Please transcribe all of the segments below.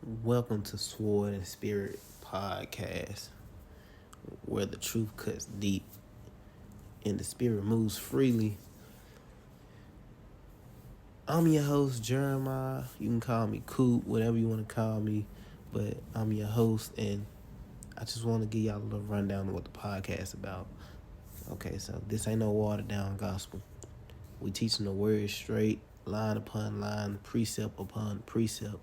Welcome to Sword and Spirit Podcast, where the truth cuts deep and the spirit moves freely. I'm your host, Jeremiah. You can call me Coop, whatever you want to call me, but I'm your host, and I just want to give y'all a little rundown of what the podcast is about. Okay, so this ain't no watered down gospel. We teaching the word straight, line upon line, precept upon precept.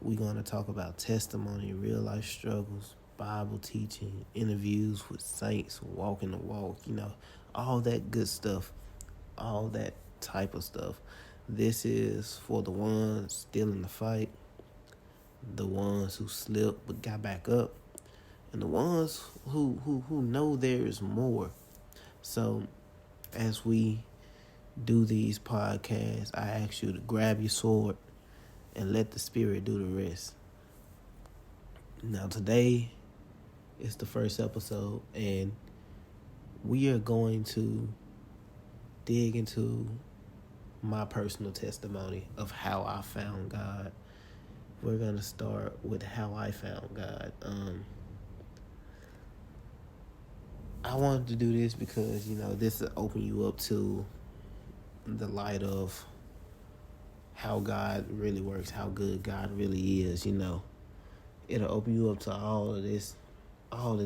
We're going to talk about testimony, real life struggles, Bible teaching, interviews with saints, walking the walk, all that good stuff, all that type of stuff. This is for the ones still in the fight, the ones who slipped but got back up, and the ones who know there is more. So as we do these podcasts, I ask you to grab your sword and let the Spirit do the rest. Now today is the first episode, and we are going to dig into my personal testimony of how I found God. We're going to start with how I found God. I wanted to do this because, this will open you up to the light of how God really works, how good God really is, It'll open you up to all of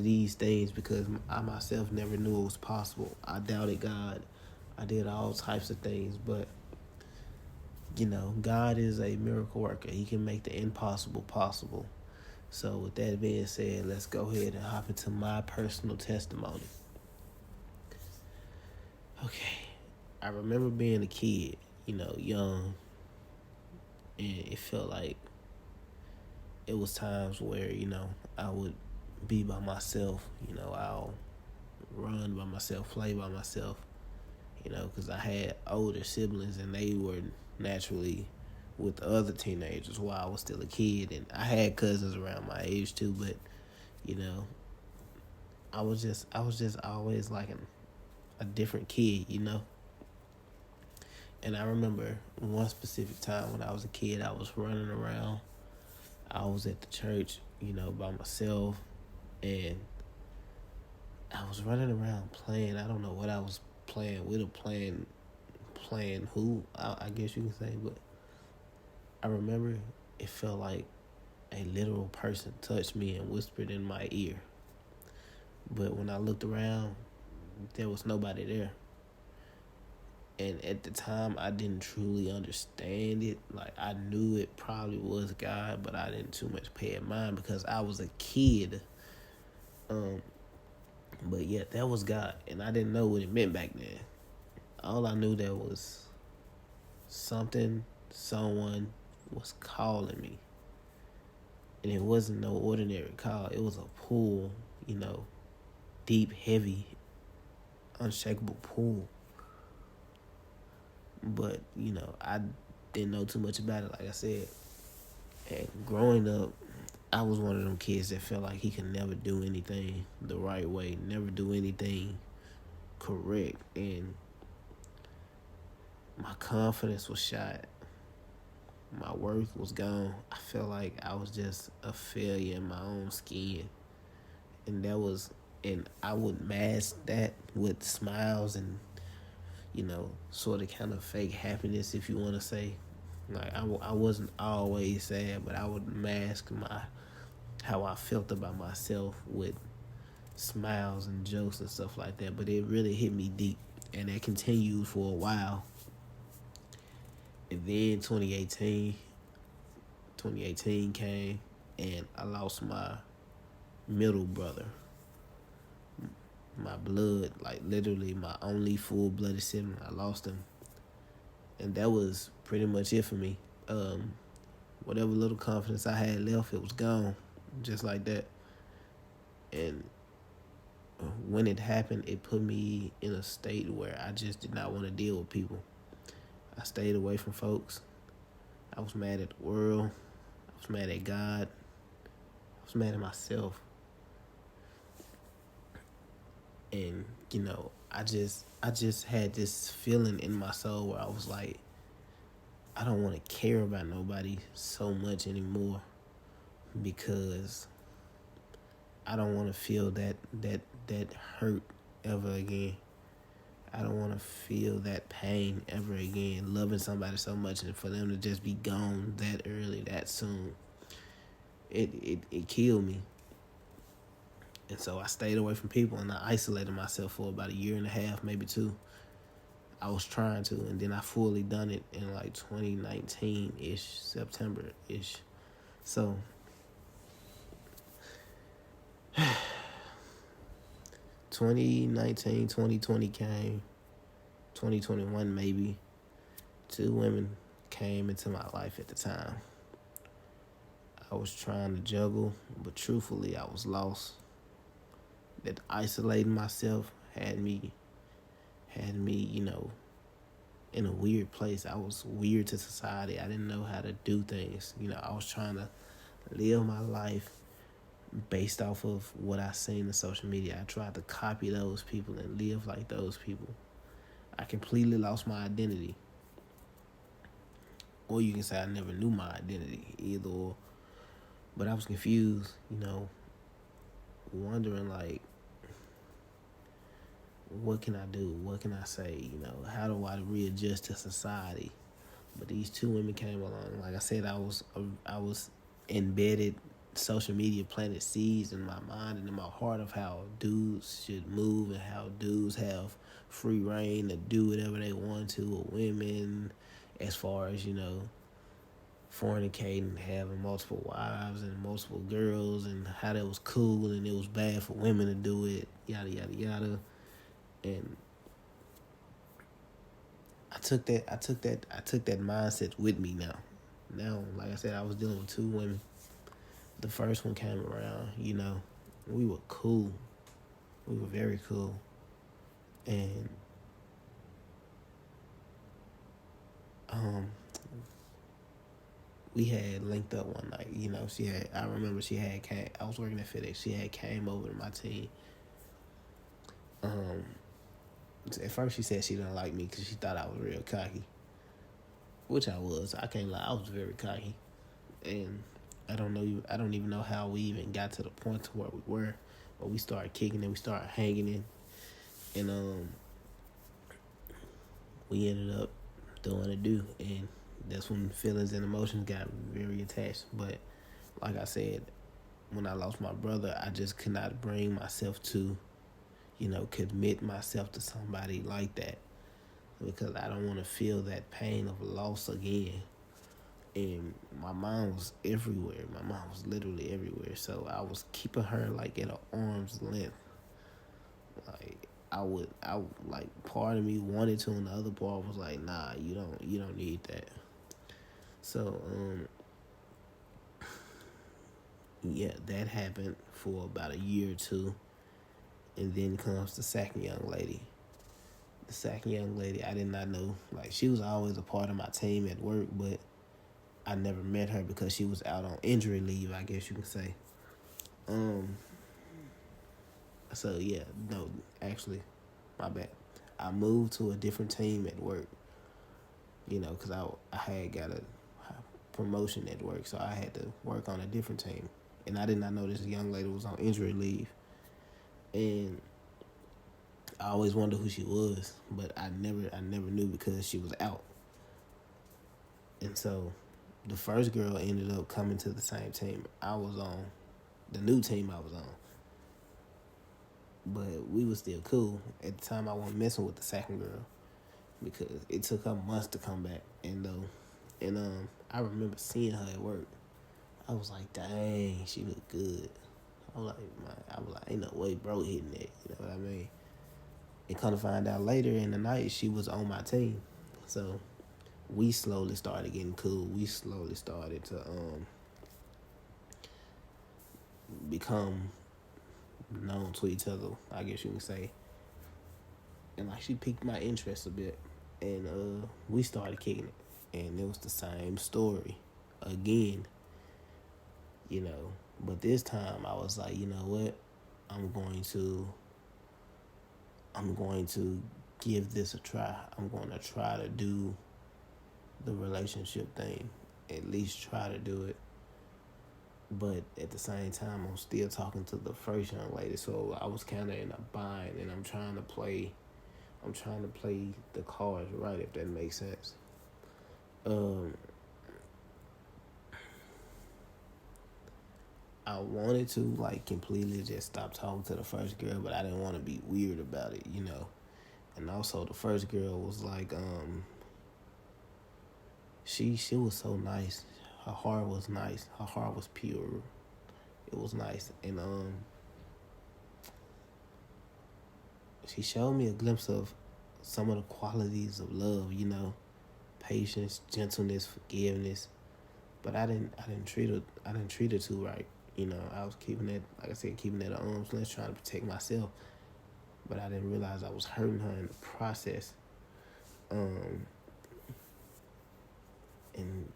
these things, because I myself never knew it was possible. I doubted God. I did all types of things, but, God is a miracle worker. He can make the impossible possible. So with that being said, let's go ahead and hop into my personal testimony. Okay, I remember being a kid, young, and it felt like it was times where, I would be by myself, I'll run by myself, play by myself, because I had older siblings and they were naturally with the other teenagers while I was still a kid, and I had cousins around my age too, but, I was just always like a different kid, And I remember one specific time when I was a kid, I was running around. I was at the church, by myself, and I was running around playing. I don't know what I was playing with, or playing who, I guess you can say, but I remember it felt like a literal person touched me and whispered in my ear. But when I looked around, there was nobody there. And at the time, I didn't truly understand it. Like, I knew it probably was God, but I didn't too much pay it mind because I was a kid. But yeah, that was God, and I didn't know what it meant back then. All I knew there was someone was calling me. And it wasn't no ordinary call. It was a pull, deep, heavy, unshakable pull. But, I didn't know too much about it, like I said. And growing up, I was one of them kids that felt like he could never do anything the right way, never do anything correct. And my confidence was shot. My worth was gone. I felt like I was just a failure in my own skin. And I would mask that with smiles and, sort of kind of fake happiness, if you want to say. Like, I wasn't always sad, but I would mask how I felt about myself with smiles and jokes and stuff like that. But it really hit me deep, and it continued for a while. And then 2018 came, and I lost my middle brother. My blood, like literally my only full-blooded sibling. I lost him. And that was pretty much it for me. Whatever little confidence I had left, it was gone. Just like that. And when it happened, it put me in a state where I just did not want to deal with people. I stayed away from folks. I was mad at the world. I was mad at God. I was mad at myself. And, I just had this feeling in my soul where I was like, I don't want to care about nobody so much anymore. because I don't want to feel that hurt ever again. I don't want to feel that pain ever again, loving somebody so much and for them to just be gone that early, that soon. It killed me. And so I stayed away from people and I isolated myself for about a year and a half, maybe two. I was trying to, and then I fully done it in like 2019-ish, September-ish. So 2019, 2020 came, 2021 maybe. Two women came into my life at the time. I was trying to juggle, but truthfully, I was lost. That isolating myself had me, in a weird place. I was weird to society. I didn't know how to do things. I was trying to live my life based off of what I seen in social media. I tried to copy those people and live like those people. I completely lost my identity. Or you can say I never knew my identity, either or. But I was confused, wondering like, what can I do? What can I say? How do I readjust to society? But these two women came along. Like I said, I was embedded. Social media planted seeds in my mind and in my heart of how dudes should move and how dudes have free reign to do whatever they want to with women, as far as fornicating, having multiple wives and multiple girls, and how that was cool and it was bad for women to do it, yada yada yada. And I took that mindset with me now. Now, like I said, I was dealing with two women. The first one came around, we were cool. We were very cool. And we had linked up one night. I remember I was working at FedEx. She had came over to my team. At first she said she didn't like me because she thought I was real cocky, which I was. I can't lie, I was very cocky, and I don't even know how we even got to the point to where we were, but we started kicking and we started hanging in, and we ended up doing a do, and that's when feelings and emotions got very attached. But like I said, when I lost my brother, I just could not bring myself to commit myself to somebody like that, because I don't want to feel that pain of loss again. And my mind was everywhere. My mind was literally everywhere. So I was keeping her like at an arm's length. Like I would like, part of me wanted to, and the other part was like, nah, you don't need that. So yeah, that happened for about a year or two. And then comes the second young lady. The second young lady, I did not know. Like, she was always a part of my team at work, but I never met her because she was out on injury leave, I guess you can say. So, yeah, no, actually, my bad. I moved to a different team at work, because I had got a promotion at work, so I had to work on a different team. And I did not know this young lady was on injury leave. And I always wondered who she was, but I never knew because she was out. And so the first girl ended up coming to the same team I was on, the new team I was on. But we were still cool. At the time, I wasn't messing with the second girl because it took her months to come back. And I remember seeing her at work. I was like, dang, she looked good. I was like, ain't no way bro hitting that. You know what I mean? And come to find out later in the night, she was on my team. So we slowly started getting cool. We slowly started to become known to each other, I guess you can say. And like, she piqued my interest a bit. And we started kicking it. And it was the same story again. But this time I was like, you know what? I'm going to give this a try. I'm going to try to do the relationship thing. At least try to do it. but at the same time, I'm still talking to the first young lady. So I was kind of in a bind, and I'm trying to play the cards right, if that makes sense. Um, I wanted to like completely just stop talking to the first girl, but I didn't want to be weird about it, you know. And also the first girl was like, she was so nice. Her heart was nice. Her heart was pure. It was nice, and she showed me a glimpse of some of the qualities of love, you know, patience, gentleness, forgiveness. But I didn't treat her too right. You know, I was keeping it, like I said, keeping it at arm's length, trying to protect myself. But I didn't realize I was hurting her in the process. Um, and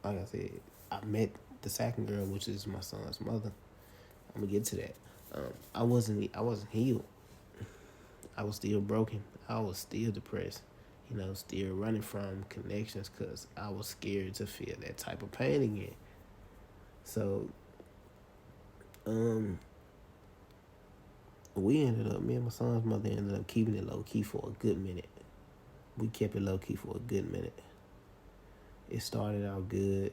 like I said, I met the second girl, which is my son's mother. I'm gonna get to that. I wasn't healed. I was still broken. I was still depressed. You know, still running from connections because I was scared to feel that type of pain again. So, me and my son's mother ended up keeping it low key for a good minute. We kept it low key for a good minute. It started out good,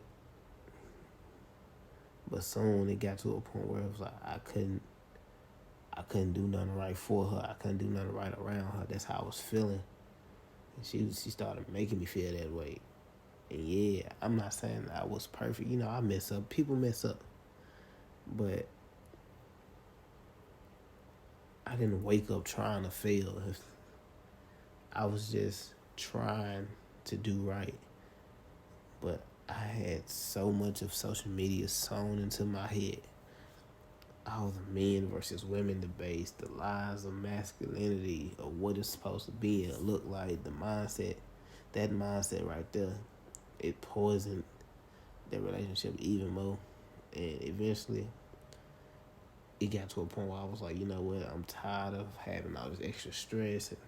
but soon it got to a point where it was like I couldn't do nothing right for her. I couldn't do nothing right around her. That's how I was feeling. And she started making me feel that way. And yeah, I'm not saying I was perfect. You know, I mess up. People mess up. But I didn't wake up trying to fail. I was just trying to do right. But I had so much of social media sewn into my head. All the men versus women debates, the lies of masculinity, or what it's supposed to be and look like, the mindset, that mindset right there, it poisoned the relationship even more. And eventually, it got to a point where I was like, you know what, I'm tired of having all this extra stress and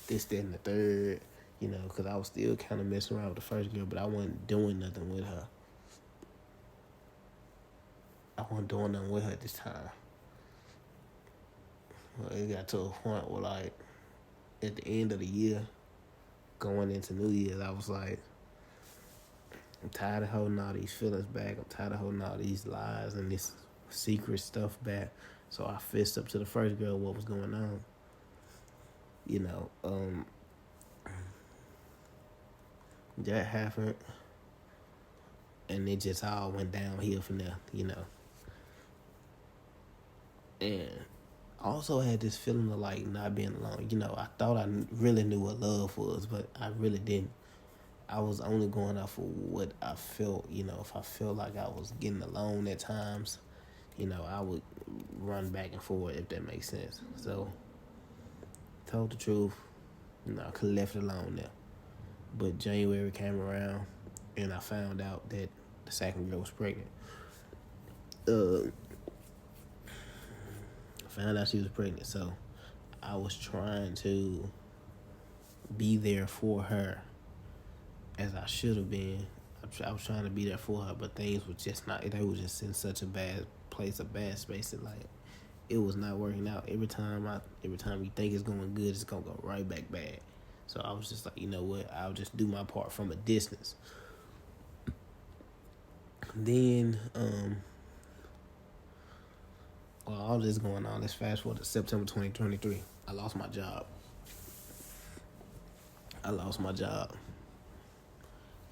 this, that, and the third, you know, because I was still kind of messing around with the first girl, but I wasn't doing nothing with her. I wasn't doing nothing with her this time. Well, it got to a point where, like, at the end of the year, going into New Year's, I was like, I'm tired of holding all these feelings back. I'm tired of holding all these lies and this secret stuff back. So I fist up to the first girl what was going on. You know, that happened, and it just all went downhill from there, you know. And I also had this feeling of like not being alone. You know, I thought I really knew what love was, but I really didn't. I was only going off of what I felt. You know, if I felt like I was getting alone at times, you know, I would run back and forth, if that makes sense. So, told the truth, you know, I could have left it alone there. But January came around, and I found out that the second girl was pregnant. Found out she was pregnant, so I was trying to be there for her as I should have been. I was trying to be there for her, but things were just not. They were just in such a bad place, a bad space. That like it was not working out. Every time you think it's going good, it's gonna go right back bad. So I was just like, you know what? I'll just do my part from a distance. Then, while all this going on, let's fast forward to September 2023. I lost my job.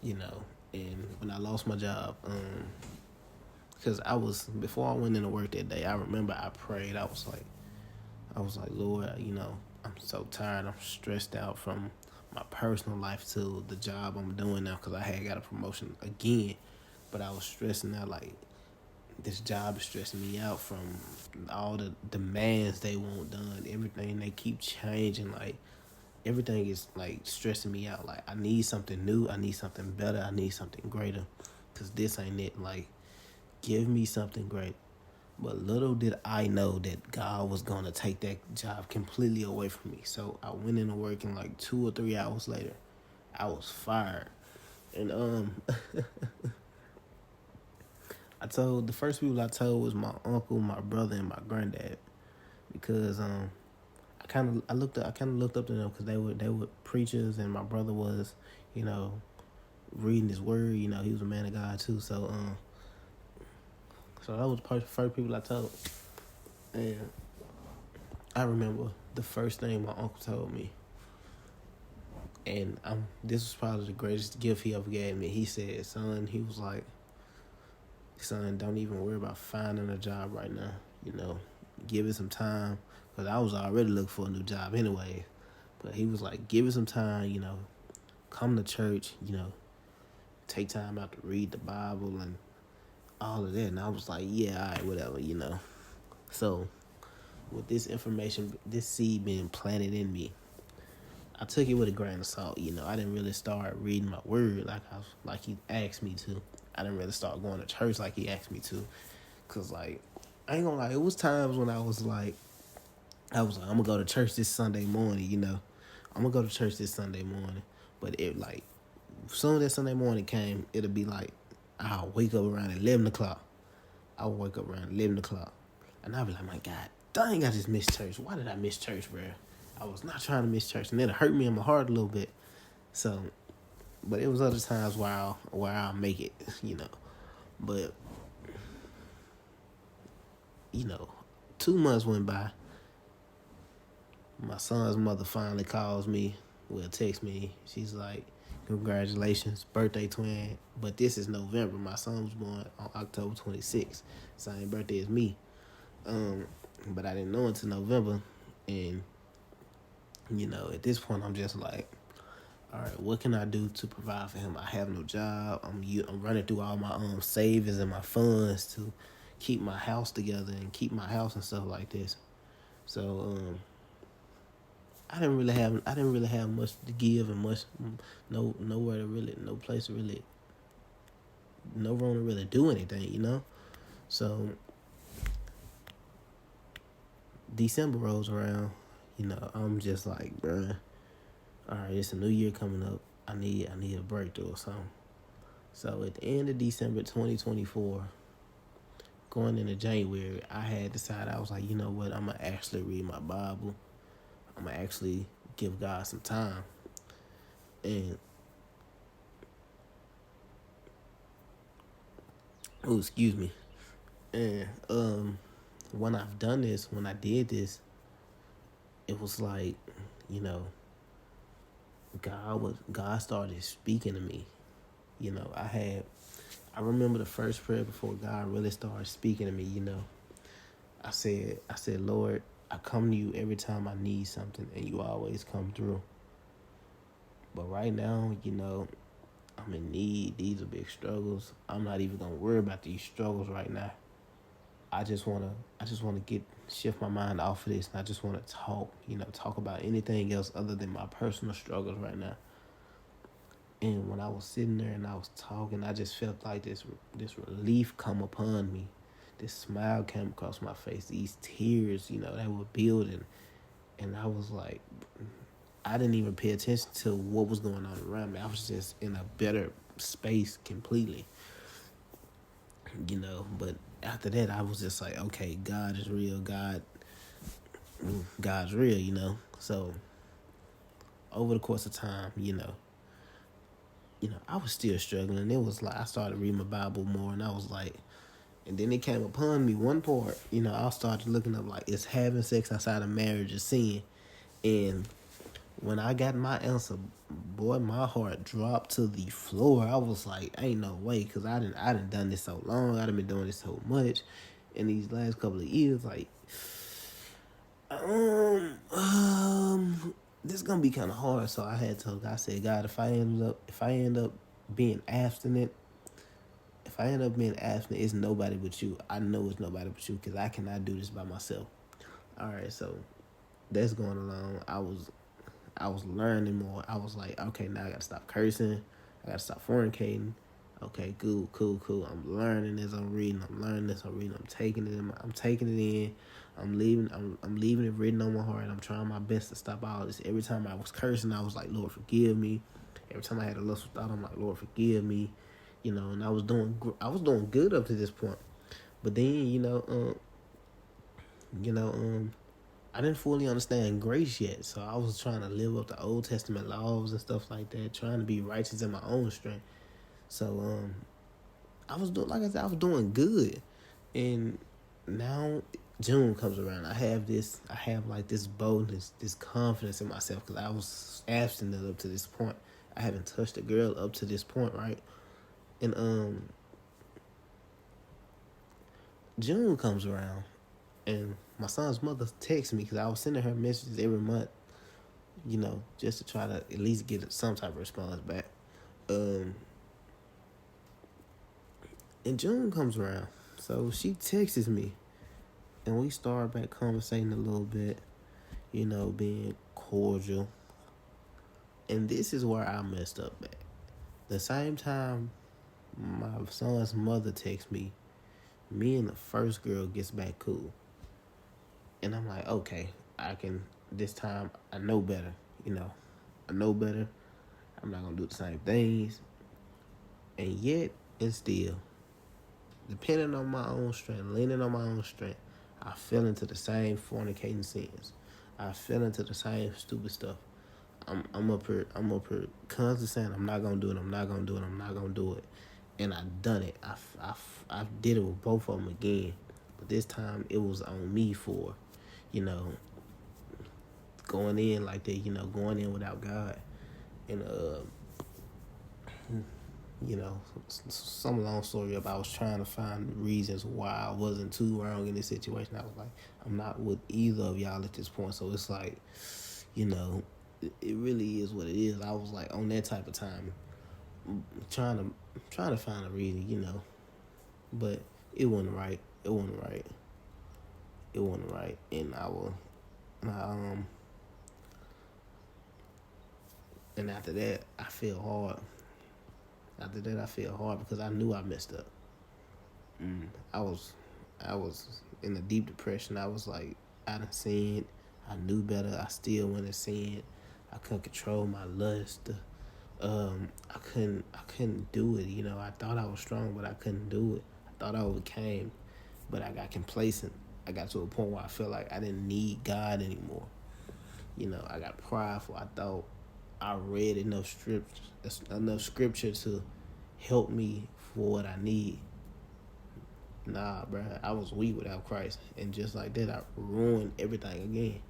You know, and when I lost my job, because before I went into work that day, I remember I prayed. I was like, Lord, you know, I'm so tired. I'm stressed out from my personal life to the job I'm doing now because I had got a promotion again. But I was stressing out, like, this job is stressing me out from all the demands they want done. Everything, they keep changing. Like, everything is, like, stressing me out. Like, I need something new. I need something better. I need something greater because this ain't it. Like, give me something great. But little did I know that God was going to take that job completely away from me. So I went into work, and like 2 or 3 hours later, I was fired. And I The first people I told was my uncle, my brother, and my granddad, because I kind of looked up to them because they were preachers, and my brother was, you know, reading his word. You know, he was a man of God too. So that was the first people I told, and I remember the first thing my uncle told me, and this was probably the greatest gift he ever gave me. He said, "Son," he was like, "Son, don't even worry about finding a job right now. You know, give it some time." Because I was already looking for a new job anyway. But he was like, "Give it some time. You know, come to church. You know, take time out to read the Bible and all of that." And I was like, "Yeah, all right, whatever. You know." So with this information, this seed being planted in me, I took it with a grain of salt. You know, I didn't really start reading my word like he asked me to. I didn't really start going to church like he asked me to. Cause like, I ain't gonna lie, it was times when I was like, I'm gonna go to church this Sunday morning. You know, I'm gonna go to church this Sunday morning. But it like, as soon as that Sunday morning came, it'll be like, I'll wake up around 11 o'clock. I'll wake up around 11 o'clock. And I'll be like, my God, dang, I just missed church. Why did I miss church, bro? I was not trying to miss church. And it hurt me in my heart a little bit. So, but it was other times where I'll make it, you know. But, you know, 2 months went by. My son's mother finally calls me, texts me. She's like, "Congratulations, birthday twin." But this is November. My son was born on October 26th. Same birthday as me. But I didn't know until November. And, you know, at this point, I'm just like, all right, what can I do to provide for him? I have no job. I'm running through all my savings and my funds to keep my house together and keep my house and stuff like this. So I didn't really have much to give and nowhere to really, no place to really, no room to really do anything, you know. So December rolls around, you know, I'm just like, bruh, all right, it's a new year coming up. I need a breakthrough or something. So at the end of December 2024, going into January, I had decided, I was like, you know what, I'm going to actually read my Bible. I'm going to actually give God some time. And, excuse me. And when I did this, it was like, you know, God started speaking to me. You know, I remember the first prayer before God really started speaking to me, you know. I said, "Lord, I come to you every time I need something, and you always come through. But right now, you know, I'm in need. These are big struggles. I'm not even gonna worry about these struggles right now. I just wanna shift my mind off of this, and I just wanna talk about anything else other than my personal struggles right now." And when I was sitting there and I was talking, I just felt like this relief come upon me. This smile came across my face. These tears, you know, that were building. And I was like, I didn't even pay attention to what was going on around me. I was just in a better space completely, you know. But after that, I was just like, okay, God is real. God's real, you know. So over the course of time, you know, I was still struggling. It was like I started reading my Bible more, and I was like, and then it came upon me one part, you know, I started looking up like, is having sex outside of marriage a sin? And when I got my answer, boy, my heart dropped to the floor. I was like, ain't no way, because I didn't done this so long. I done been doing this so much in these last couple of years. Like, this is gonna be kind of hard. So I had told God, I said, God, if I end up being abstinent, it's nobody but you. I know it's nobody but you, because I cannot do this by myself. All right, so that's going along. I was learning more. I was like, okay, now I gotta stop cursing. I gotta stop fornicating. Okay, cool. I'm learning as I'm reading. I'm taking it in. I'm leaving it written on my heart. I'm trying my best to stop all this. Every time I was cursing, I was like, Lord, forgive me. Every time I had a lustful thought, I'm like, Lord, forgive me. You know, and I was doing good up to this point. But then, I didn't fully understand grace yet, so I was trying to live up the Old Testament laws and stuff like that, trying to be righteous in my own strength. So I was doing, like I said, I was doing good, and now June comes around. I have like this boldness, this confidence in myself because I was abstinent up to this point. I haven't touched a girl up to this point, right? And June comes around, and my son's mother texts me because I was sending her messages every month, just to try to at least get some type of response back. And June comes around, so she texts me, and we start back conversating a little bit, being cordial. And this is where I messed up at. The same time my son's mother texts me, me and the first girl gets back cool. And I'm like, okay, this time I know better, I know better. I'm not going to do the same things. And yet, and still, depending on my own strength, leaning on my own strength, I fell into the same fornicating sins. I fell into the same stupid stuff. I'm up here constantly saying I'm not going to do it, I'm not going to do it, I'm not going to do it. And I done it. I did it with both of them again. But this time, it was on me for, going in like that, going in without God. And, some long story up, I was trying to find reasons why I wasn't too wrong in this situation. I was like, I'm not with either of y'all at this point. So it's like, it really is what it is. I was like on that type of time, trying to find a reason, but it wasn't right. It wasn't right. And and after that, I feel hard. Because I knew I messed up. I was in a deep depression. I was like, I done sinned. I knew better. I still went and sinned. I couldn't control my lust. I couldn't do it. I thought I was strong, but I couldn't do it. I thought I overcame, but I got complacent. I got to a point where I felt like I didn't need God anymore. I got prideful. I thought I read enough scripture to help me for what I need. Nah, bro, I was weak without Christ, and just like that, I ruined everything again.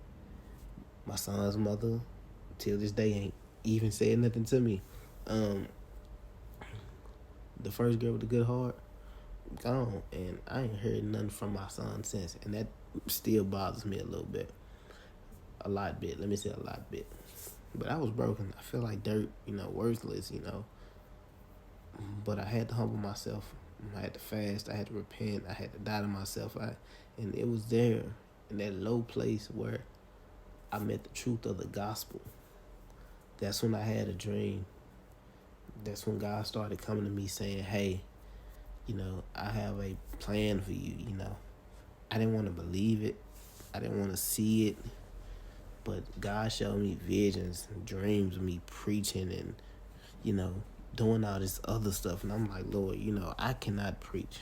My son's mother, till this day, ain't even said nothing to me. The first girl with the good heart, gone, and I ain't heard nothing from my son since, and that still bothers me a little bit. A lot bit. Let me say a lot bit. But I was broken. I feel like dirt, worthless, But I had to humble myself. I had to fast. I had to repent. I had to die to myself. And it was there in that low place where I met the truth of the gospel. That's when I had a dream. That's when God started coming to me saying, hey, I have a plan for you, I didn't want to believe it. I didn't want to see it. But God showed me visions and dreams of me preaching and, doing all this other stuff. And I'm like, Lord, I cannot preach.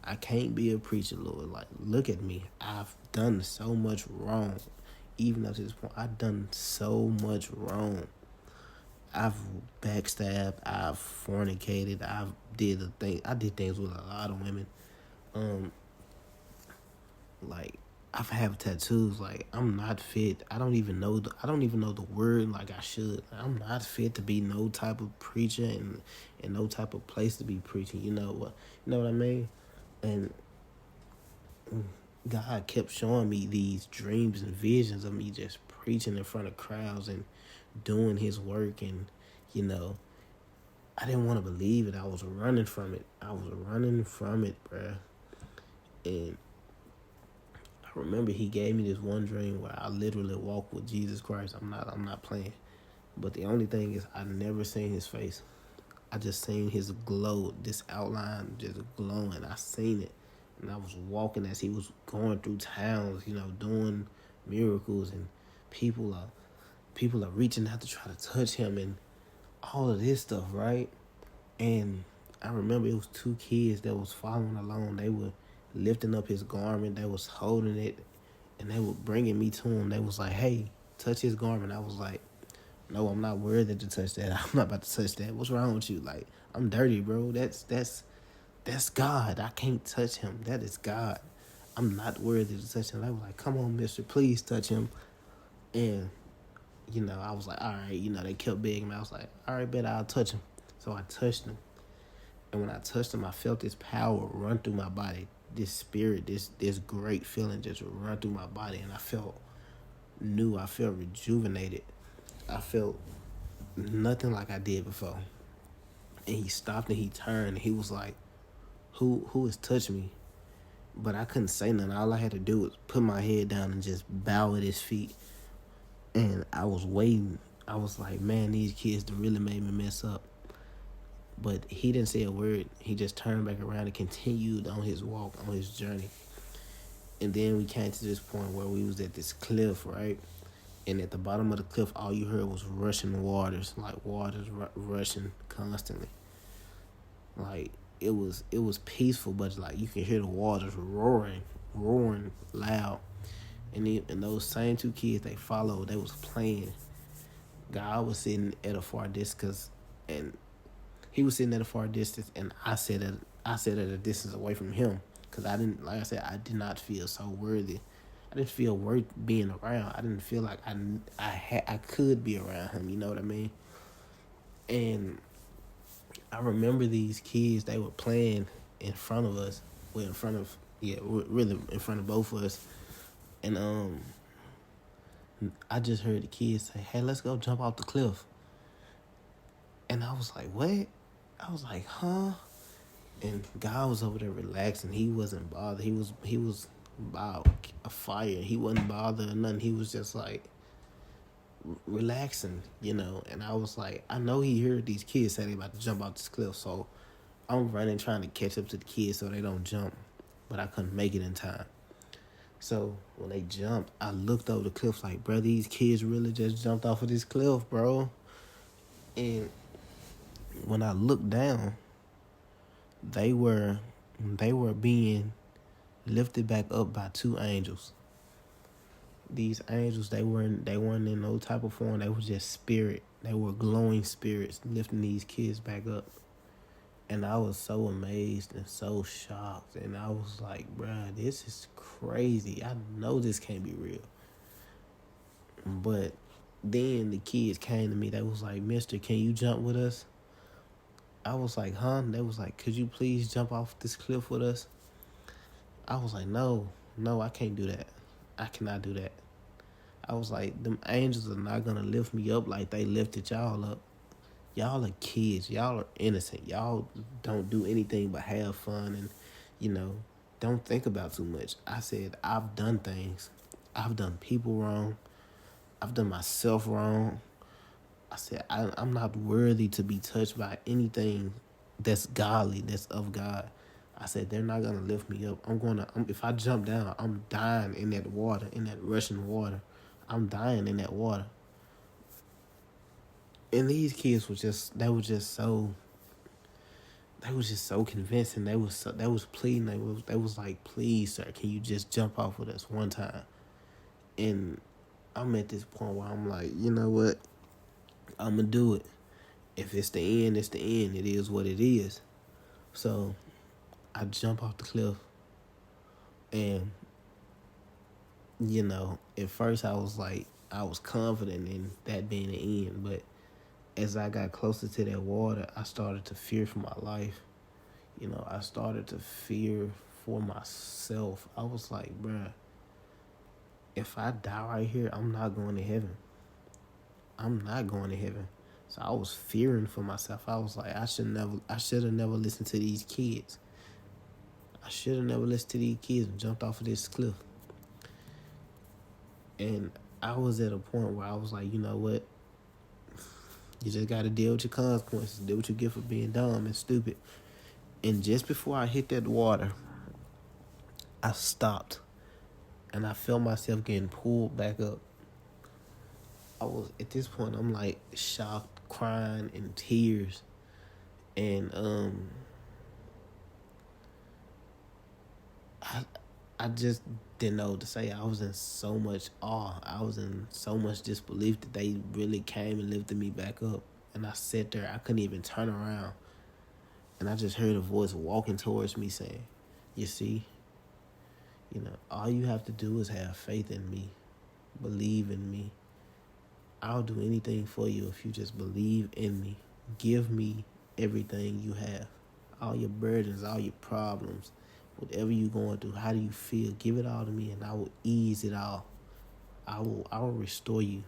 I can't be a preacher, Lord. Like, look at me. I've done so much wrong. Even up to this point, I've done so much wrong. I've backstabbed. I've fornicated. I did things with a lot of women. Like, I have tattoos. Like, I'm not fit. I don't even know the word like I should. I'm not fit to be no type of preacher and no type of place to be preaching. You know what I mean? And God kept showing me these dreams and visions of me just preaching in front of crowds and doing His work. And I didn't want to believe it. I was running from it. Bruh. And I remember He gave me this one dream where I literally walked with Jesus Christ. I'm not playing. But the only thing is I never seen His face. I just seen His glow, this outline just glowing. I seen it. And I was walking as He was going through towns, doing miracles, and people are reaching out to try to touch Him and all of this stuff, right? And I remember it was two kids that was following along. They were lifting up his garment. They was holding it, and they were bringing me to him. They was like, "Hey, touch his garment." I was like, "No, I'm not worthy to touch that. I'm not about to touch that. What's wrong with you? Like, I'm dirty, bro. That's God. I can't touch him. That is God. I'm not worthy to touch him." I was like, "Come on, mister, please touch him." And, I was like, all right, they kept begging me. I was like, all right, bet I'll touch him. So I touched him. And when I touched him, I felt this power run through my body. This spirit, this great feeling just run through my body. And I felt new. I felt rejuvenated. I felt nothing like I did before. And he stopped and he turned. And he was like, who has touched me? But I couldn't say nothing. All I had to do was put my head down and just bow at his feet. And I was waiting. I was like, man, these kids really made me mess up. But he didn't say a word. He just turned back around and continued on his walk, on his journey. And then we came to this point where we was at this cliff, right? And at the bottom of the cliff, all you heard was rushing waters, like waters rushing constantly. Like, it was peaceful, but like you can hear the waters roaring loud. And those same two kids they followed, they was playing. God was sitting at a far distance, and he was sitting at a far distance, and I sat at a distance away from him, because I didn't, like I said, I did not feel so worthy. I didn't feel worth being around. I didn't feel like I could be around him. You know what I mean? And I remember these kids, they were playing in front of us. Well, really in front of both of us. And I just heard the kids say, "Hey, let's go jump off the cliff." And I was like, "What?" I was like, "Huh?" And God was over there relaxing. He wasn't bothered. He was about a fire. He wasn't bothered or nothing. He was just like relaxing, And I was like, I know he heard these kids say they about to jump off this cliff, so I'm running trying to catch up to the kids so they don't jump. But I couldn't make it in time. So when they jumped, I looked over the cliff like, bro, these kids really just jumped off of this cliff, bro. And when I looked down, they were being lifted back up by two angels. These angels, they weren't in no type of form. They were just spirit. They were glowing spirits lifting these kids back up. And I was so amazed and so shocked. And I was like, bruh, this is crazy. I know this can't be real. But then the kids came to me. They was like, "Mister, can you jump with us?" I was like, "Huh?" They was like, "Could you please jump off this cliff with us?" I was like, no, I can't do that. I cannot do that. I was like, them angels are not going to lift me up like they lifted y'all up. Y'all are kids. Y'all are innocent. Y'all don't do anything but have fun and, don't think about too much. I said, I've done things. I've done people wrong. I've done myself wrong. I said, I'm not worthy to be touched by anything that's godly, that's of God. I said, they're not going to lift me up. If I jump down, I'm dying in that water, in that rushing water. I'm dying in that water. And these kids were just so convincing. They was pleading. They was like, "Please, sir, can you just jump off with us one time?" And I'm at this point where I'm like, you know what? I'm going to do it. If it's the end, it's the end. It is what it is. So I jump off the cliff. And, at first I was confident in that being the end. But as I got closer to that water, I started to fear for my life. I started to fear for myself. I was like, bruh, if I die right here, I'm not going to heaven. I'm not going to heaven. So I was fearing for myself. I was like, I should have never listened to these kids. I should have never listened to these kids and jumped off of this cliff. And I was at a point where I was like, you know what? You just got to deal with your consequences. Deal with what you get for being dumb and stupid. And just before I hit that water, I stopped. And I felt myself getting pulled back up. I was, at this point, I'm like shocked, crying, in tears. And I just didn't know what to say. I was in so much awe. I was in so much disbelief that they really came and lifted me back up. And I sat there. I couldn't even turn around. And I just heard a voice walking towards me saying, you see, all you have to do is have faith in me. Believe in me. I'll do anything for you if you just believe in me. Give me everything you have. All your burdens, all your problems, whatever you're going through, how do you feel? Give it all to me and I will ease it all. I will restore you.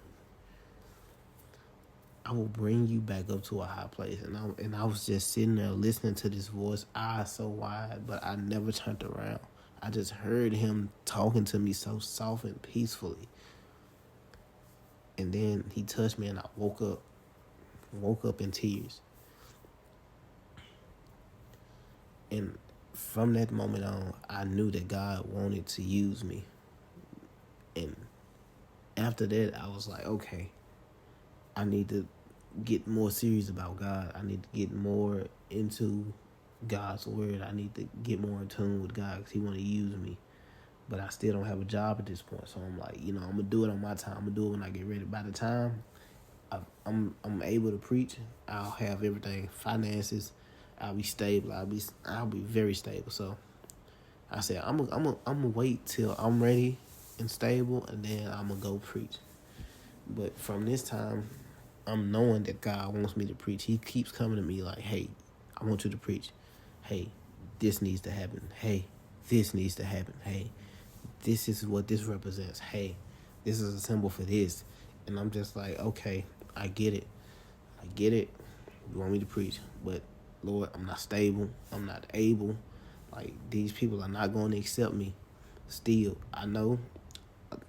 I will bring you back up to a high place. And I was just sitting there listening to this voice, eyes so wide, but I never turned around. I just heard him talking to me so soft and peacefully. And then he touched me and I woke up in tears. And from that moment on, I knew that God wanted to use me. And after that, I was like, okay, I need to get more serious about God. I need to get more into God's word. I need to get more in tune with God because he want to use me. But I still don't have a job at this point. So I'm like, I'm going to do it on my time. I'm going to do it when I get ready. By the time I'm able to preach, I'll have everything, finances, I'll be stable. I'll be very stable. So I said, I'm gonna wait till I'm ready and stable, and then I'm going to go preach. But from this time, I'm knowing that God wants me to preach. He keeps coming to me like, hey, I want you to preach. Hey, this needs to happen. Hey, this needs to happen. Hey, this is what this represents. Hey, this is a symbol for this. And I'm just like, okay, I get it. You want me to preach. But, Lord, I'm not stable. I'm not able. Like, these people are not going to accept me. Still, I know,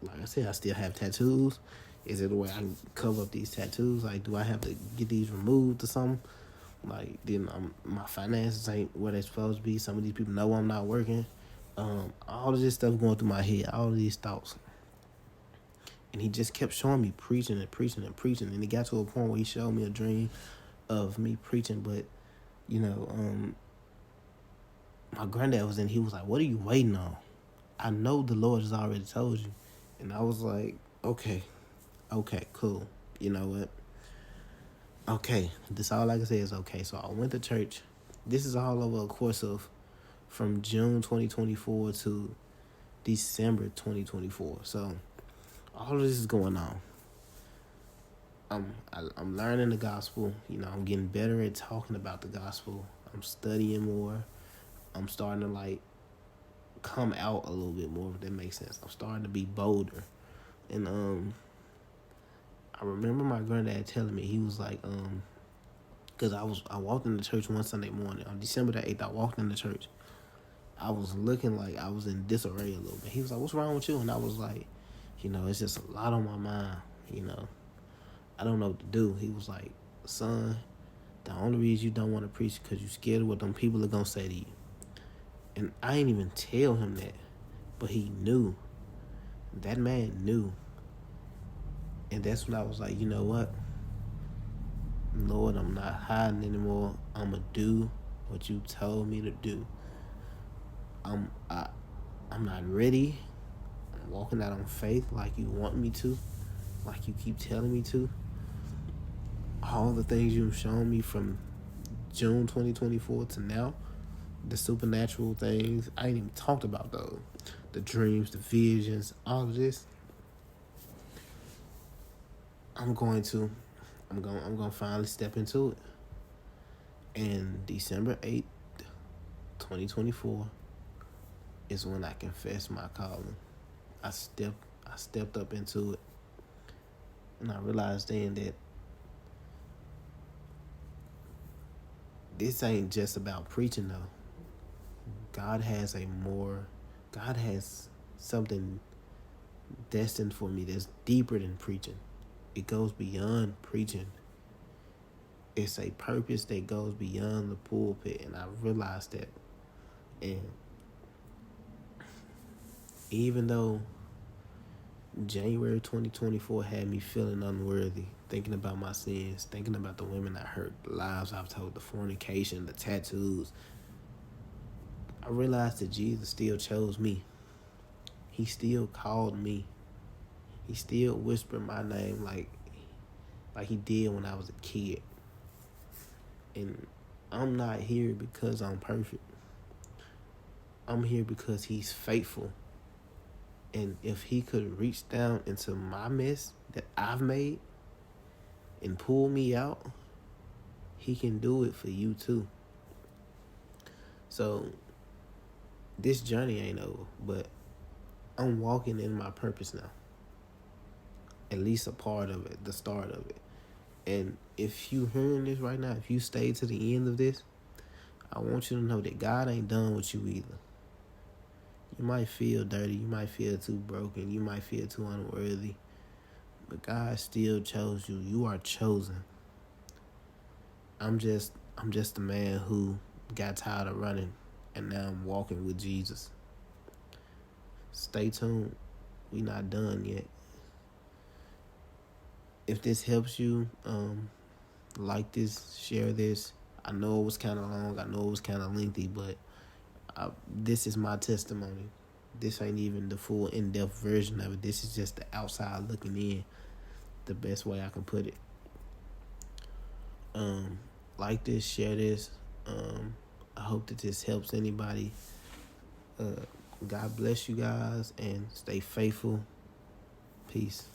like I said, I still have tattoos. Is there a way I can cover up these tattoos? Like, do I have to get these removed or something? Like, then my finances ain't where they're supposed to be. Some of these people know I'm not working. All of this stuff going through my head, all of these thoughts. And he just kept showing me preaching and preaching and preaching. And it got to a point where he showed me a dream of me preaching. But, my granddad was in. He was like, what are you waiting on? I know the Lord has already told you. And I was like, okay, cool. You know what? Okay, this all I can say is okay. So I went to church. This is all over a course of from June 2024 to December 2024. So all of this is going on. I'm learning the gospel. I'm getting better at talking about the gospel. I'm studying more. I'm starting to come out a little bit more, if that makes sense. I'm starting to be bolder. And I remember my granddad telling me, he was like, because I walked into church one Sunday morning. On December the 8th, I walked into church. I was looking like I was in disarray a little bit. He was like, what's wrong with you? And I was like, it's just a lot on my mind, I don't know what to do. He was like, son, the only reason you don't want to preach is because you're scared of what them people are going to say to you. And I didn't even tell him that, but he knew. That man knew. And that's when I was like, you know what? Lord, I'm not hiding anymore. I'm going to do what you told me to do. I'm not ready. I'm walking out on faith like you want me to, like you keep telling me to. All the things you've shown me from June 2024 to now, the supernatural things, I ain't even talked about those. The dreams, the visions, all of this. I'm going to finally step into it. And December 8th, 2024 is when I confessed my calling. I stepped up into it. And I realized then that this ain't just about preaching though. God has something destined for me that's deeper than preaching. It goes beyond preaching. It's a purpose that goes beyond the pulpit, and I realized that. And even though January 2024 had me feeling unworthy, thinking about my sins, thinking about the women I hurt, the lies I've told, the fornication, the tattoos, I realized that Jesus still chose me. He still called me. He still whispered my name like he did when I was a kid. And I'm not here because I'm perfect. I'm here because he's faithful. And if he could reach down into my mess that I've made and pull me out, he can do it for you too. So this journey ain't over, but I'm walking in my purpose now. At least a part of it, the start of it. And if you hearing this right now, if you stay to the end of this, I want you to know that God ain't done with you either. You might feel dirty, you might feel too broken, you might feel too unworthy, but God still chose you. You are chosen. I'm just a man who got tired of running, and now I'm walking with Jesus. Stay tuned. We not done yet. If this helps you, like this, share this. I know it was kind of long. I know it was kind of lengthy, but this is my testimony. This ain't even the full in-depth version of it. This is just the outside looking in, the best way I can put it. Like this, share this. I hope that this helps anybody. God bless you guys and stay faithful. Peace.